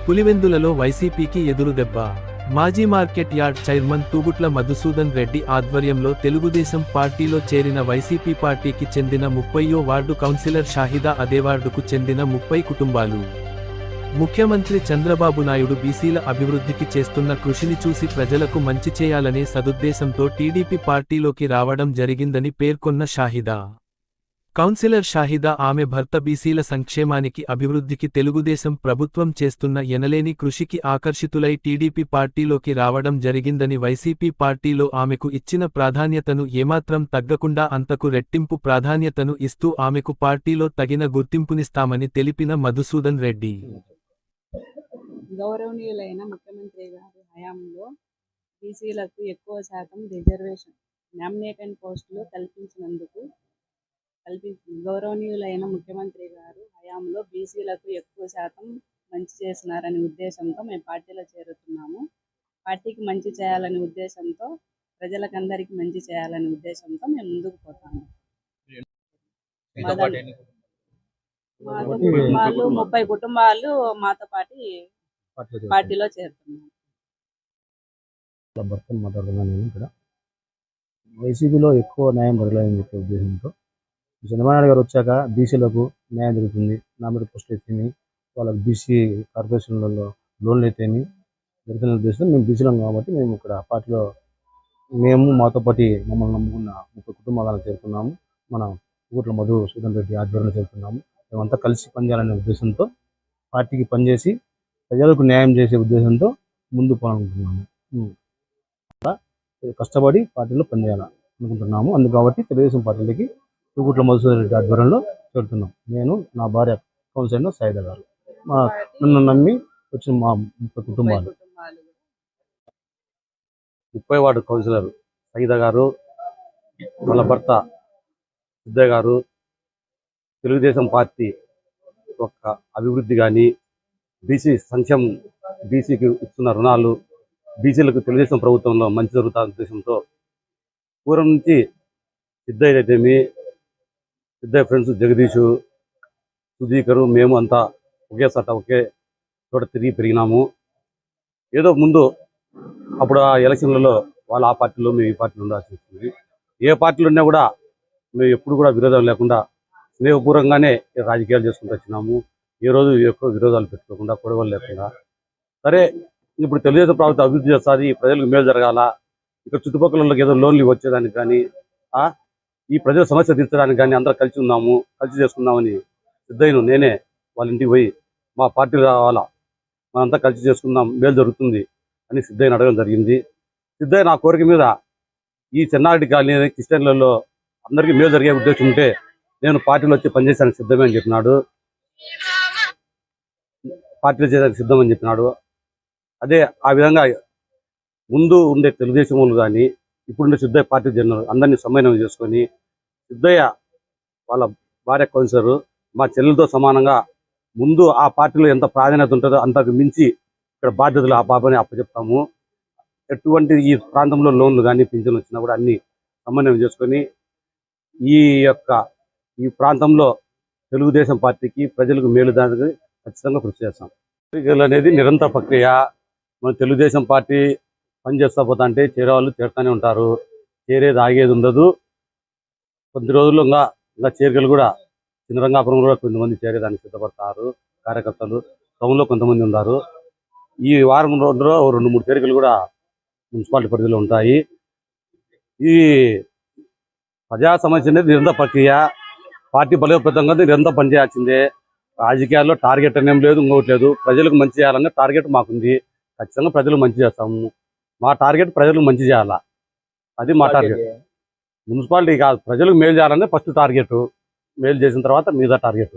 పులివెందులలో వైసీపీకి ఎదురుదెబ్బ. మాజీ market yard chairman Thugutla Madhusudan Reddy ఆధ్వర్యంలో తెలుగుదేశం పార్టీలో చేరిన వైసీపీ పార్టీకి చెందిన 30వ వార్డు కౌన్సిలర్ షాహిదా అదే వార్డుకు చెందిన 30 కుటుంబాలు. ముఖ్యమంత్రి చంద్రబాబు నాయుడు బీసీల అభివృద్ధికి చేస్తున్న కృషిని చూసి ప్రజలకు మంచి చేయాలనే సదుద్దేశంతో టీడీపీ పార్టీలోకి రావడం జరిగిందని పేర్కొన్న షాహిదా. కౌన్సిలర్ షాహిదా ఆమె భర్త బీసీల సంక్షేమానికి అభివృద్ధికి తెలుగుదేశం ప్రభుత్వం చేస్తున్న ఎనలేని కృషికి ఆకర్షితులై టీడీపీ పార్టీలోకి రావడం జరిగిందని, వైసీపీ పార్టీలో ఆమెకు ఇచ్చిన ప్రాధాన్యతను ఏమాత్రం తగ్గకుండా అంతకు రెట్టింపు ప్రాధాన్యతను ఇస్తూ ఆమెకు పార్టీలో తగిన గుర్తింపునిస్తామని తెలిపిన మధుసూదన్ రెడ్డి. గౌరవనీయులైన ముఖ్యమంత్రి గారి హయాంలో బీసీలకు ఎక్కువ శాతం రిజర్వేషన్ నామినేటెడ్ పోస్టులు గౌరవనీయులైన ముఖ్యమంత్రి గారు హయాంలో బీసీలకు ఎక్కువ శాతం మంచి చేసినారనే ఉద్దేశంతో మేము పార్టీలో చేరుతున్నాము. పార్టీకి మంచి చేయాలనే ఉద్దేశంతో, ప్రజలకందరికీ మంచి చేయాలనే ఉద్దేశంతో మేము ముందుకు పోతాము. కుటుంబాలు 30 కుటుంబాలు మాతో పాటు పార్టీలో చేరుతున్నాము. వైసీపీలో ఎక్కువ న్యాయం జరగలేదని చెప్పే ఉద్దేశంతో చంద్రబాబు నాయుడు గారు వచ్చాక బీసీలకు న్యాయం జరుగుతుంది, నామినేటెడ్ పోస్టులు అయితేమి, వాళ్ళకి బీసీ కార్పొరేషన్లలో లోన్లు అయితేమి జరుగుతున్న ఉద్దేశంతో మేము బీసీలం కాబట్టి మేము ఇక్కడ పార్టీలో మాతో పాటు మమ్మల్ని నమ్ముకున్న 30 కుటుంబాలను చేరుకున్నాము. మన ఊర్ల మధుసూదన్ రెడ్డి ఆధ్వర్యంలో చేరుకున్నాము. మేమంతా కలిసి పనిచేయాలనే ఉద్దేశంతో, పార్టీకి పనిచేసి ప్రజలకు న్యాయం చేసే ఉద్దేశంతో ముందు పోవాలనుకుంటున్నాము. కష్టపడి పార్టీలో పనిచేయాలనుకుంటున్నాము. అందుకు కాబట్టి తెలుగుదేశం పార్టీలకి తూగుట్ల మధుసూదన్ రెడ్డి ఆధ్వర్యంలో చేరుతున్నాం. నేను, నా భార్య కౌన్సిలర్ షాహిదా గారు, నన్ను నమ్మి వచ్చిన మా 30 కుటుంబాలు. 30 వార్డు కౌన్సిలర్ షాహిదా గారు, వాళ్ళ భర్త సిద్ధయ్య గారు తెలుగుదేశం పార్టీ యొక్క అభివృద్ధి కానీ, బీసీ సంక్షేమం, బీసీకి ఇస్తున్న రుణాలు, బీసీలకు తెలుగుదేశం ప్రభుత్వంలో మంచి జరుగుతున్న ఉద్దేశంతో పూర్వం నుంచి సిద్ధయ్య అయితేమి, సిద్ధయ్య ఫ్రెండ్స్ జగదీషు, సుధీకరు, మేము అంతా ఒకే చోట తిరిగి పెరిగినాము. ఏదో ముందు అప్పుడు ఆ ఎలక్షన్లలో వాళ్ళు ఆ పార్టీలో మేము ఈ పార్టీలో ఉండాల్సి వచ్చింది. ఏ పార్టీలో ఉన్నా కూడా మేము ఎప్పుడు కూడా విరోధం లేకుండా స్నేహపూర్వకంగానే రాజకీయాలు చేసుకుంటూ వచ్చినాము. ఏ రోజు ఎక్కువ విరోధాలు పెట్టుకోకుండా, గొడవలు లేకుండా. సరే, ఇప్పుడు తెలుగుదేశం ప్రభుత్వం అభివృద్ధి చేస్తుంది, ప్రజలకు మేలు జరగాల, ఇక్కడ చుట్టుపక్కల ఏదో లోన్లు వచ్చేదానికి కానీ, ఈ ప్రజల సమస్య తీర్చడానికి కానీ అందరూ కలిసి ఉన్నాము, కలిసి చేసుకుందామని సిద్ధయ్యను నేనే వాళ్ళ ఇంటికి పోయి మా పార్టీలు రావాలా, మనంతా కలిసి చేసుకుందాం, మేలు జరుగుతుంది అని సిద్ధయ్యను అడగడం జరిగింది. సిద్ధయ్య నా కోరిక మీద ఈ చెన్నారెడ్డి కాలనీ క్రిస్టియన్లలో అందరికీ మేలు జరిగే ఉద్దేశం ఉంటే నేను పార్టీలో వచ్చి పనిచేసానికి సిద్ధమే అని చెప్పినాడు. పార్టీలో చేయడానికి సిద్ధమని చెప్పినాడు. అదే ఆ విధంగా ముందు ఉండే తెలుగుదేశం వాళ్ళు కానీ ఇప్పుడుండే సిద్ధయ్య పార్టీ జనరల్ అందరినీ సమన్వయం చేసుకొని, సిద్ధయ్య వాళ్ళ భార్య కౌన్సిలర్ మా చెల్లెలతో సమానంగా ముందు ఆ పార్టీలో ఎంత ప్రాధాన్యత ఉంటుందో అంతకు మించి ఇక్కడ బాధ్యతలు ఆ పాపని అప్పచెప్తాము. ఎటువంటి ఈ ప్రాంతంలో లోన్లు కానీ పింఛన్లు వచ్చినా కూడా అన్ని సమన్వయం చేసుకొని ఈ ప్రాంతంలో తెలుగుదేశం పార్టీకి ప్రజలకు మేలు దానికి ఖచ్చితంగా కృషి చేస్తాం. ఎన్నికలు అనేది నిరంతర ప్రక్రియ. మన తెలుగుదేశం పార్టీ పనిచేస్తా పోతా అంటే చేరేవాళ్ళు చేరుతూనే ఉంటారు, చేరేది ఆగేది ఉండదు. కొద్ది రోజుల్లో ఇంకా చేరికలు కూడా చిన్నరంగాపురం కూడా కొంతమంది చేరేదానికి సిద్ధపడతారు కార్యకర్తలు, టౌన్లో కొంతమంది ఉన్నారు. ఈ వారం రోజుల్లో 2-3 చేరికలు కూడా మున్సిపాలిటీ పరిధిలో ఉంటాయి. ఈ ప్రజా సమస్య అనేది నిరంతర ప్రక్రియ. పార్టీ బలోపేతంగా నిరంతరం పనిచేయాల్సిందే. రాజకీయాల్లో టార్గెట్ అనేం లేదు, ఇంకోటి లేదు. ప్రజలకు మంచి చేయాలనే టార్గెట్ మాకుంది. ఖచ్చితంగా ప్రజలకు మంచి చేస్తాము. మా టార్గెట్ ప్రజలకు మంచి చేయాలా, అది మా టార్గెట్. మున్సిపాలిటీ కాదు, ప్రజలకు మేలు చేయాలనే ఫస్ట్ టార్గెట్. మేలు చేసిన తర్వాత మిగతా టార్గెట్.